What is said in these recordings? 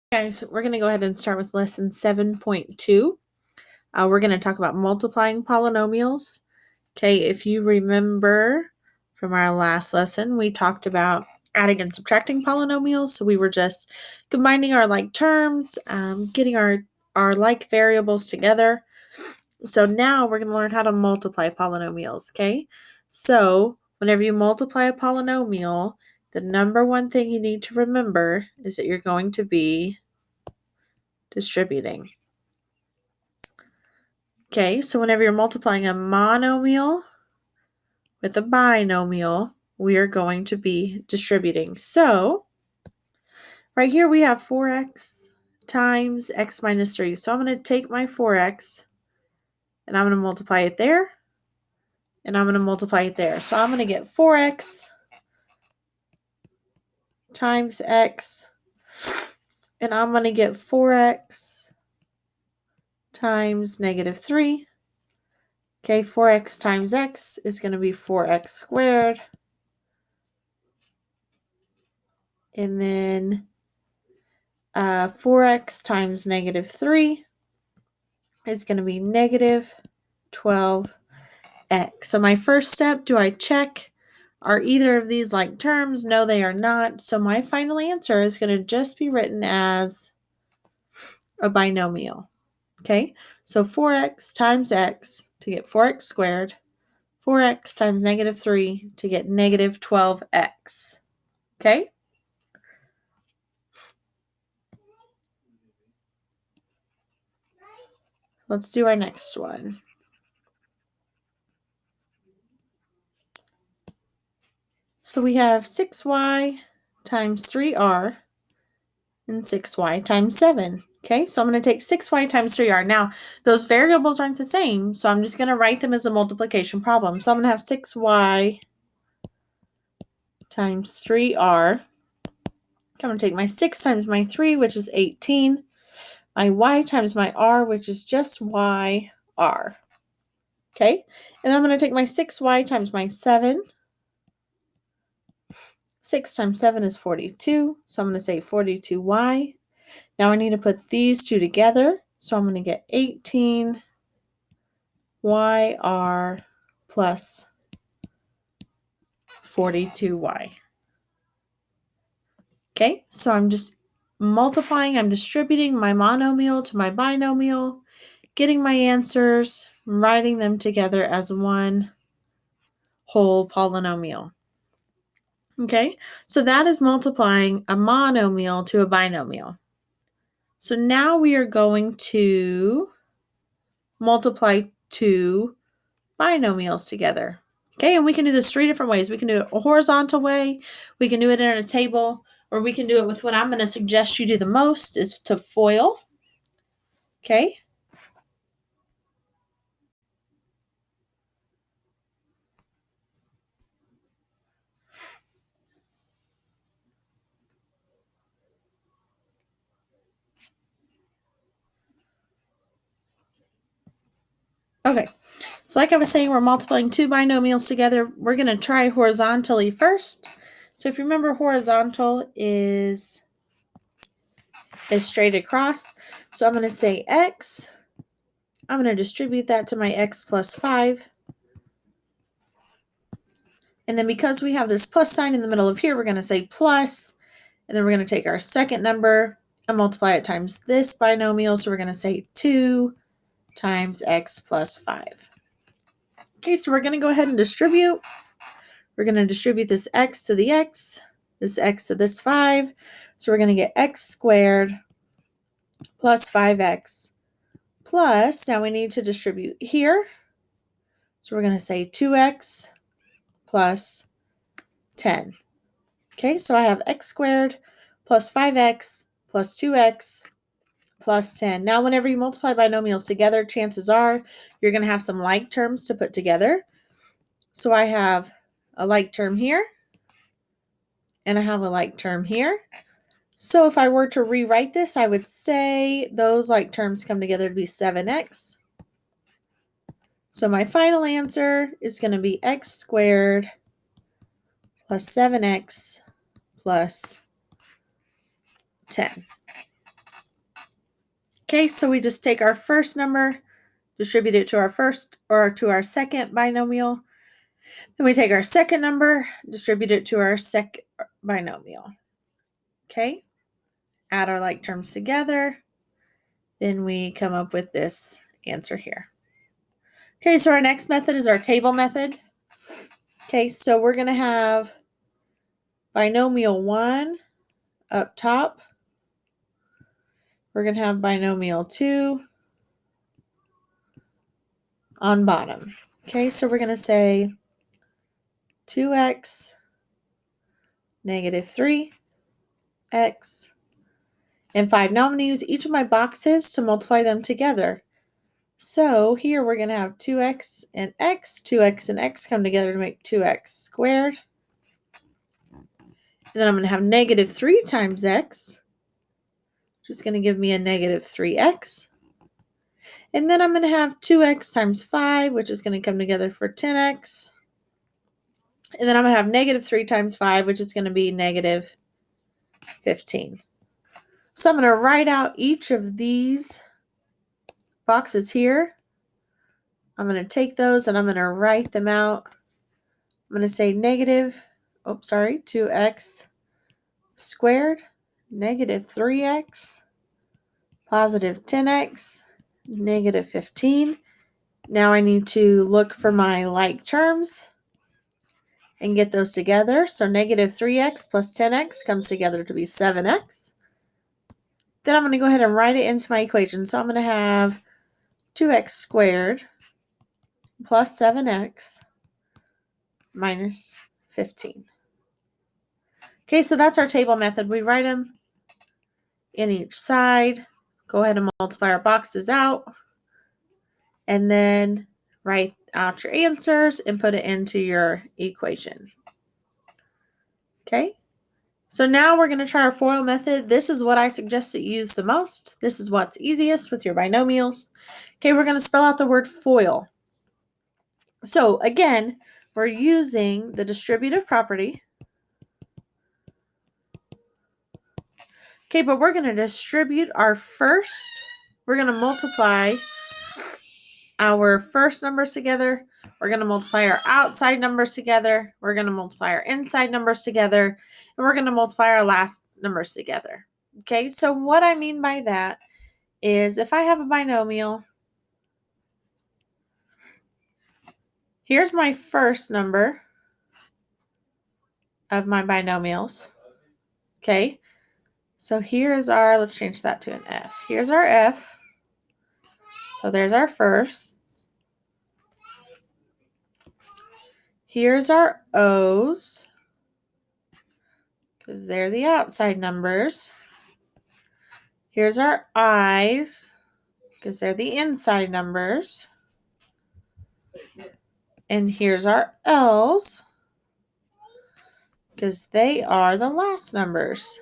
Guys, we're going to go ahead and start with lesson 7.2. We're going to talk about multiplying polynomials. Okay, if you remember from our last lesson, we talked about adding and subtracting polynomials. So we were just combining our like terms, getting our like variables together. So now we're going to learn how to multiply polynomials, okay? So whenever you multiply a polynomial, the number one thing you need to remember is that you're going to be distributing. Okay, so whenever you're multiplying a monomial with a binomial, we are going to be distributing. So right here we have 4x times x minus 3. So I'm going to take my 4x and I'm going to multiply it there, and I'm going to multiply it there. So I'm going to get 4x times x, and I'm going to get 4x times negative 3. Okay, 4x times x is going to be 4x squared. And then 4x times negative 3 is going to be negative 12x. So my first step, do I check? Are either of these like terms? No, they are not. So my final answer is going to just be written as a binomial. Okay, so 4x times x to get 4x squared, 4x times negative 3 to get negative 12x. Okay? Let's do our next one. So we have 6y times 3r and 6y times 7. Okay, so I'm going to take 6y times 3r. Now, those variables aren't the same, so I'm just going to write them as a multiplication problem. So I'm going to have 6y times 3r. I'm going to take my 6 times my 3, which is 18. My y times my r, which is just y, r. Okay, and I'm going to take my 6y times my 7. 6 times 7 is 42, so I'm going to say 42y. Now I need to put these two together, so I'm going to get 18 yr plus 42y. Okay, so I'm just multiplying, I'm distributing my monomial to my binomial, getting my answers, writing them together as one whole polynomial. Okay, so that is multiplying a monomial to a binomial. So now we are going to multiply two binomials together. Okay, and we can do this 3 different ways. We can do it a horizontal way, we can do it in a table, or we can do it with what I'm going to suggest you do the most is to FOIL. Okay. Okay, so like I was saying, we're multiplying two binomials together. We're going to try horizontally first. So if you remember, horizontal is straight across. So I'm going to say x. I'm going to distribute that to my x plus 5. And then because we have this plus sign in the middle of here, we're going to say plus. And then we're going to take our second number and multiply it times this binomial. So we're going to say 2 times x plus 5. Okay, so we're going to go ahead and distribute. We're going to distribute this x to the x, this x to this 5. So we're going to get x squared plus 5x plus, now we need to distribute here. So we're going to say 2x plus 10. Okay, so I have x squared plus 5x plus 2x plus 10. Now, whenever you multiply binomials together, chances are you're going to have some like terms to put together. So I have a like term here, and I have a like term here. So if I were to rewrite this, I would say those like terms come together to be 7x. So my final answer is going to be x squared plus 7x plus 10. Okay, so we just take our first number, distribute it to our first or to our second binomial. Then we take our second number, distribute it to our second binomial. Okay, add our like terms together. Then we come up with this answer here. Okay, so our next method is our table method. Okay, so we're going to have binomial 1 up top. We're going to have binomial 2 on bottom. Okay, so we're going to say 2x negative 3x and 5. Now I'm going to use each of my boxes to multiply them together. So here we're going to have 2x and x. 2x and x come together to make 2x squared. And then I'm going to have negative 3 times x, which is going to give me a negative 3x. And then I'm going to have 2x times 5, which is going to come together for 10x. And then I'm going to have negative 3 times 5, which is going to be negative 15. So I'm going to write out each of these boxes here. I'm going to take those and I'm going to write them out. I'm going to say 2x squared, negative 3x, positive 10x, negative 15. Now I need to look for my like terms and get those together. So negative 3x plus 10x comes together to be 7x. Then I'm going to go ahead and write it into my equation. So I'm going to have 2x squared plus 7x minus 15. Okay, so that's our table method. We write them in each side. Go ahead and multiply our boxes out. And then write out your answers and put it into your equation. Okay, so now we're going to try our FOIL method. This is what I suggest that you use the most. This is what's easiest with your binomials. Okay, we're going to spell out the word FOIL. So again, we're using the distributive property. Okay, but we're going to distribute our first. We're going to multiply our first numbers together. We're going to multiply our outside numbers together. We're going to multiply our inside numbers together. And we're going to multiply our last numbers together. Okay, so what I mean by that is if I have a binomial, here's my first number of my binomials. Okay, so here is our, let's change that to an F. Here's our F. So there's our first. Here's our O's, because they're the outside numbers. Here's our I's, because they're the inside numbers. And here's our L's, because they are the last numbers.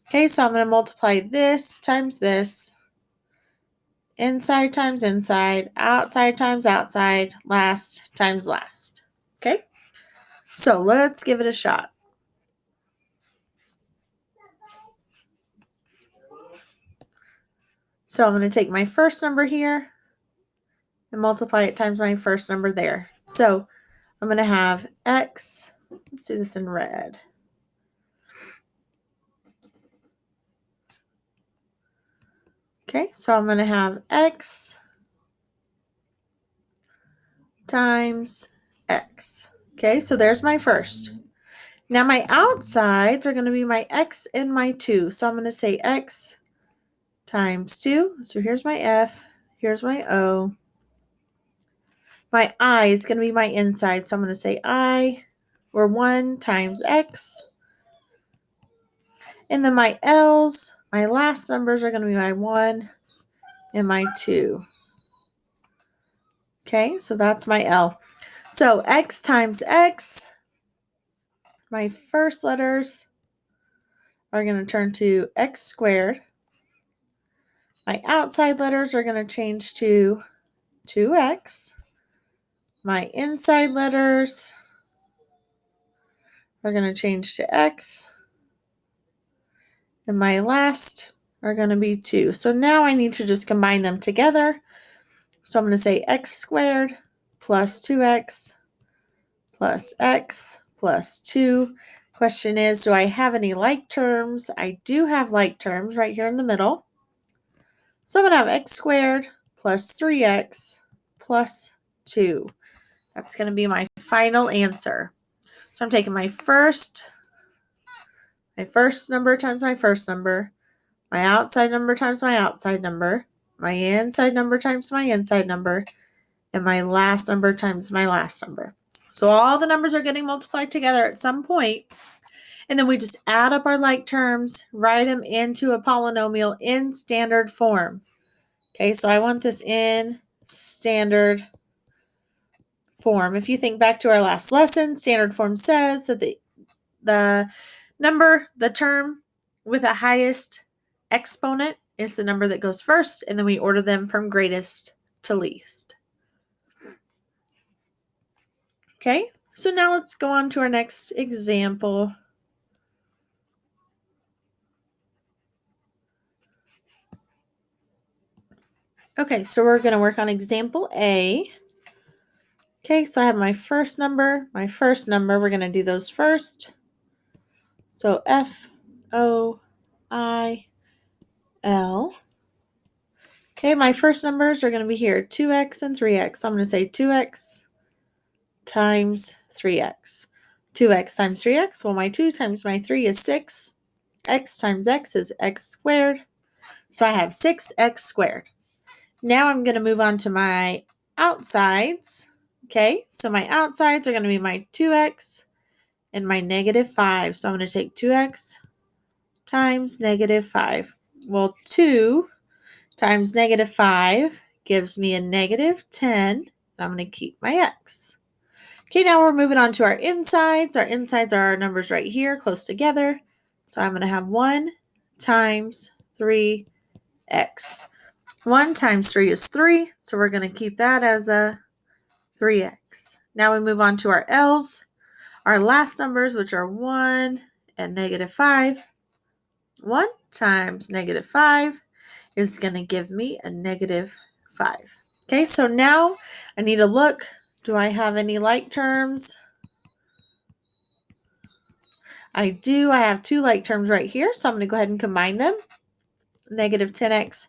Okay, so I'm going to multiply this times this, inside times inside, outside times outside, last times last. Okay, so let's give it a shot. So I'm going to take my first number here and multiply it times my first number there. So I'm going to have x, let's do this in red. Okay, so I'm going to have x times x. Okay, so there's my first. Now my outsides are going to be my x and my 2. So I'm going to say x times 2. So here's my F, here's my O. My I is going to be my inside. So I'm going to say I, or 1 times x. And then my L's, my last numbers are going to be my 1 and my 2. Okay, so that's my L. So x times x, my first letters are going to turn to x squared. My outside letters are going to change to 2x. My inside letters are going to change to x. And my last are going to be 2. So now I need to just combine them together. So I'm going to say x squared plus 2x plus x plus 2. Question is, do I have any like terms? I do have like terms right here in the middle. So I'm going to have x squared plus 3x plus 2. That's going to be my final answer. So I'm taking my first number times my first number, my outside number times my outside number, my inside number times my inside number, and my last number times my last number. So all the numbers are getting multiplied together at some point, and then we just add up our like terms, write them into a polynomial in standard form. Okay, so I want this in standard form. If you think back to our last lesson, standard form says that the term with the highest exponent is the number that goes first, and then we order them from greatest to least. Okay, so now let's go on to our next example. Okay, so we're going to work on example A. Okay, so I have my first number. We're going to do those first. So FOIL. Okay, my first numbers are going to be here, 2x and 3x. So I'm going to say 2x times 3x. 2x times 3x, well, my 2 times my 3 is 6. X times x is x squared. So I have 6x squared. Now I'm going to move on to my outsides. Okay, so my outsides are going to be my 2x and my negative 5. So I'm going to take 2x times negative 5. Well, 2 times negative 5 gives me a negative 10. And I'm going to keep my x. Okay, now we're moving on to our insides. Our insides are our numbers right here, close together. So I'm going to have 1 times 3x. 1 times 3 is 3, so we're going to keep that as a 3x. Now we move on to our L's, our last numbers, which are 1 and negative 5. 1 times negative 5 is going to give me a negative 5. Okay, so now I need to look. Do I have any like terms? I do. I have 2 like terms right here, so I'm going to go ahead and combine them. Negative 10x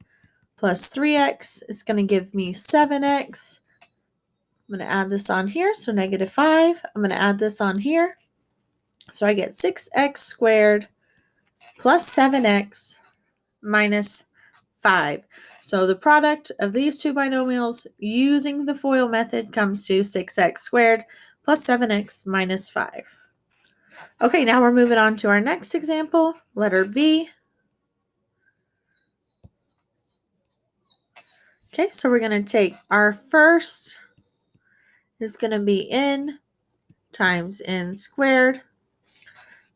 plus 3x is going to give me 7x. I'm going to add this on here, so negative 5. I'm going to add this on here. So I get 6x squared plus 7x minus 5. So the product of these two binomials using the FOIL method comes to 6x squared plus 7x minus 5. Okay, now we're moving on to our next example, letter B. Okay, so we're going to take our first is going to be n times n squared.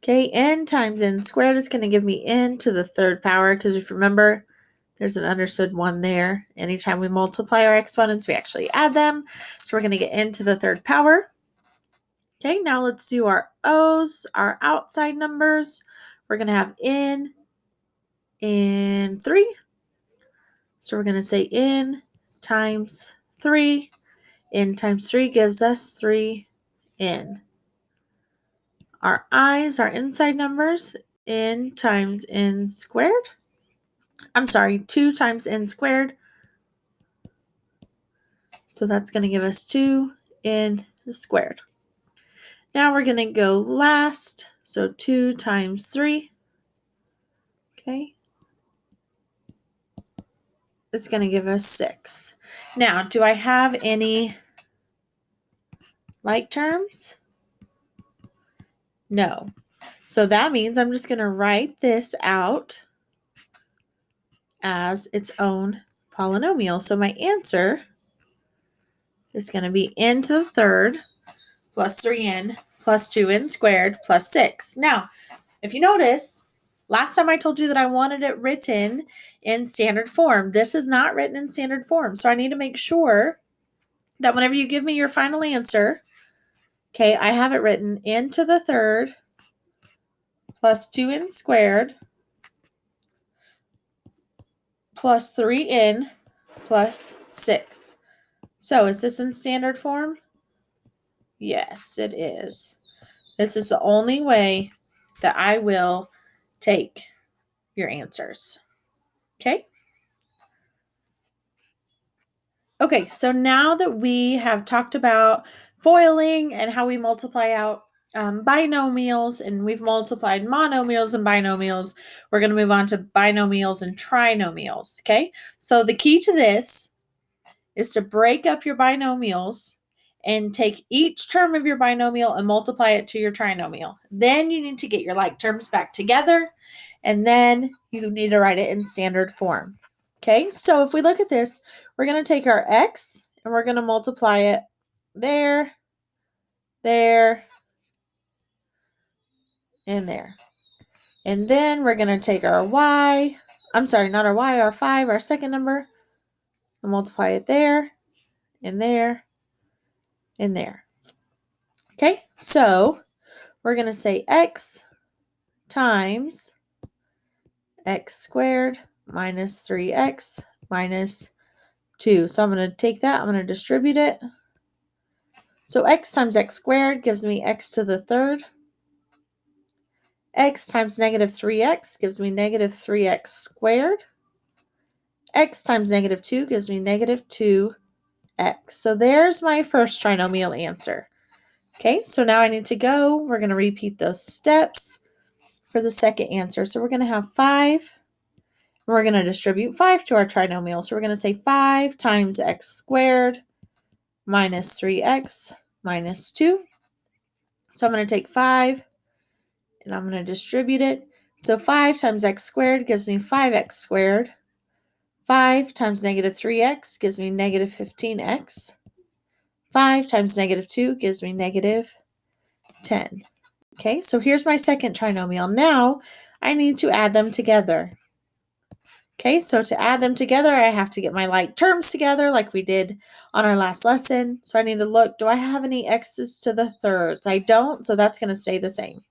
Okay, n times n squared is going to give me n to the third power, because if you remember, there's an understood 1 there. Anytime we multiply our exponents, we actually add them. So we're going to get n to the third power. Okay, now let's do our O's, our outside numbers. We're going to have n and 3. So we're going to say n times 3. N times 3 gives us 3n. Our i's, our inside numbers, n times n squared. I'm sorry, 2 times n squared. So that's going to give us 2n squared. Now we're going to go last. So 2 times 3. Okay. It's going to give us 6. Now, do I have any like terms? No. So that means I'm just going to write this out as its own polynomial. So my answer is going to be n to the third plus 3n plus 2n squared plus 6. Now, if you notice, last time I told you that I wanted it written in standard form. This is not written in standard form. So I need to make sure that whenever you give me your final answer, okay, I have it written n to the third plus 2n squared plus 3n plus 6. So is this in standard form? Yes, it is. This is the only way that I will take your answers. Okay? Okay, so now that we have talked about foiling and how we multiply out binomials, and we've multiplied monomials and binomials, we're going to move on to binomials and trinomials. Okay, so the key to this is to break up your binomials and take each term of your binomial and multiply it to your trinomial. Then you need to get your like terms back together, and then you need to write it in standard form. Okay, so if we look at this, we're going to take our x and we're going to multiply it there, there, and there. And then we're going to take our y, I'm sorry, not our y, our 5, our second number, and multiply it there, and there, and there. Okay, so we're going to say x times x squared minus 3x minus 2. So I'm going to take that, I'm going to distribute it. So x times x squared gives me x to the third. X times negative 3x gives me negative 3x squared. X times negative 2 gives me negative 2x. So there's my first trinomial answer. Okay, so now I need to go. We're going to repeat those steps for the second answer. So we're going to have 5. We're going to distribute 5 to our trinomial. So we're going to say 5 times x squared minus 3x minus 2. So I'm going to take 5 and I'm going to distribute it. So 5 times x squared gives me 5x squared. 5 times negative 3x gives me negative 15x. 5 times negative 2 gives me negative 10. Okay, so here's my second trinomial. Now I need to add them together. Okay, so to add them together, I have to get my like terms together like we did on our last lesson. So I need to look, do I have any x's to the thirds? I don't, so that's going to stay the same.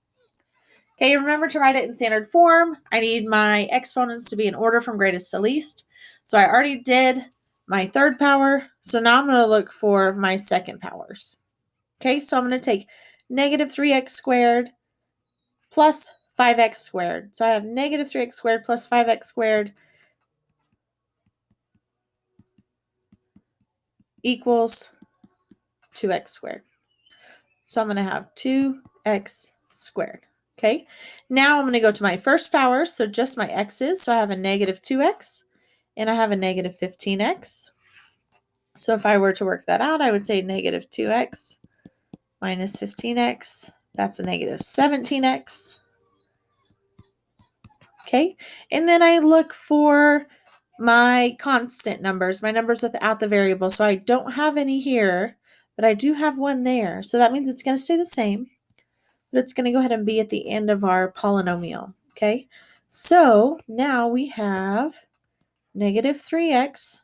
Okay, remember to write it in standard form. I need my exponents to be in order from greatest to least. So I already did my third power. So now I'm going to look for my second powers. Okay, so I'm going to take negative 3x squared plus 5x squared. So I have negative 3x squared plus 5x squared equals 2x squared. So I'm going to have 2x squared. Okay, now I'm going to go to my first power, so just my x's. So I have a negative 2x and I have a negative 15x. So if I were to work that out, I would say negative 2x minus 15x. That's a negative 17x. Okay, and then I look for my constant numbers, my numbers without the variable. So I don't have any here, but I do have one there. So that means it's going to stay the same, but it's going to go ahead and be at the end of our polynomial. Okay, so now we have negative 3x,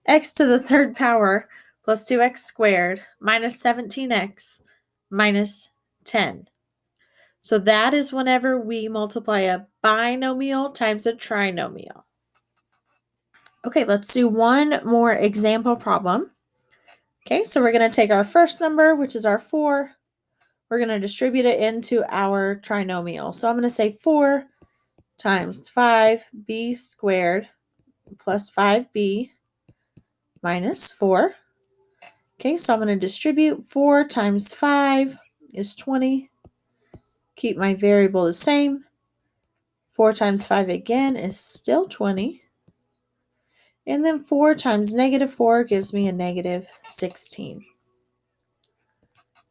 x to the third power plus 2x squared minus 17x minus 10. So that is whenever we multiply a binomial times a trinomial. Okay, let's do one more example problem. Okay, so we're going to take our first number, which is our 4. We're going to distribute it into our trinomial. So I'm going to say 4 times 5b squared plus 5b minus 4. Okay, so I'm going to distribute 4 times 5 is 20. Keep my variable the same. 4 times 5 again is still 20. And then 4 times negative 4 gives me a negative 16.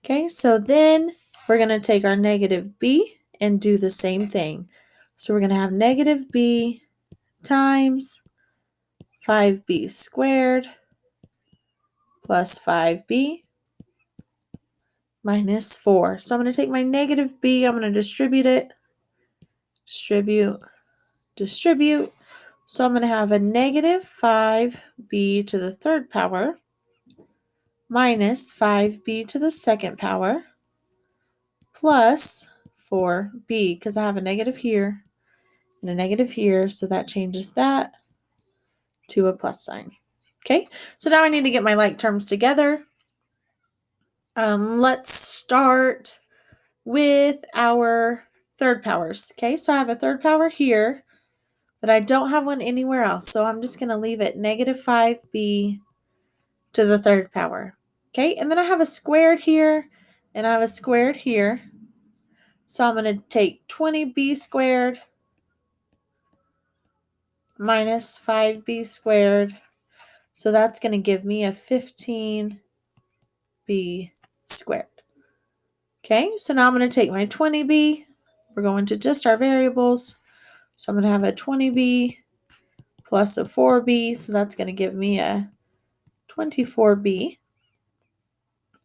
Okay, so then we're going to take our negative b and do the same thing. So we're going to have negative b times 5b squared plus 5b minus 4. So I'm going to take my negative b, I'm going to distribute it. Distribute. So I'm going to have a negative 5b to the third power minus 5b to the second power plus 4b, because I have a negative here and a negative here, so that changes that to a plus sign. Okay, so now I need to get my like terms together. Let's start with our third powers. Okay, so I have a third power here, but I don't have one anywhere else. So I'm just going to leave it negative 5b to the third power. Okay, and then I have a squared here, and I have a squared here. So I'm going to take 20b squared minus 5b squared. So that's going to give me a 15b squared. Okay, so now I'm going to take my 20b. We're going to just our variables. So I'm going to have a 20b plus a 4b. So that's going to give me a 24b.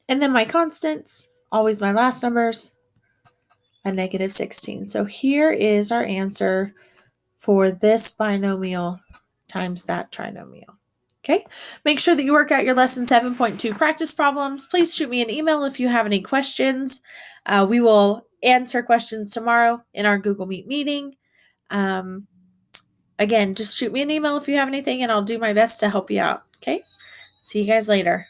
And then my constants, always my last numbers, a negative 16. So here is our answer for this binomial times that trinomial. Okay, make sure that you work out your lesson 7.2 practice problems. Please shoot me an email if you have any questions. We will answer questions tomorrow in our Google Meet meeting. Again, just shoot me an email if you have anything, and I'll do my best to help you out. Okay, see you guys later.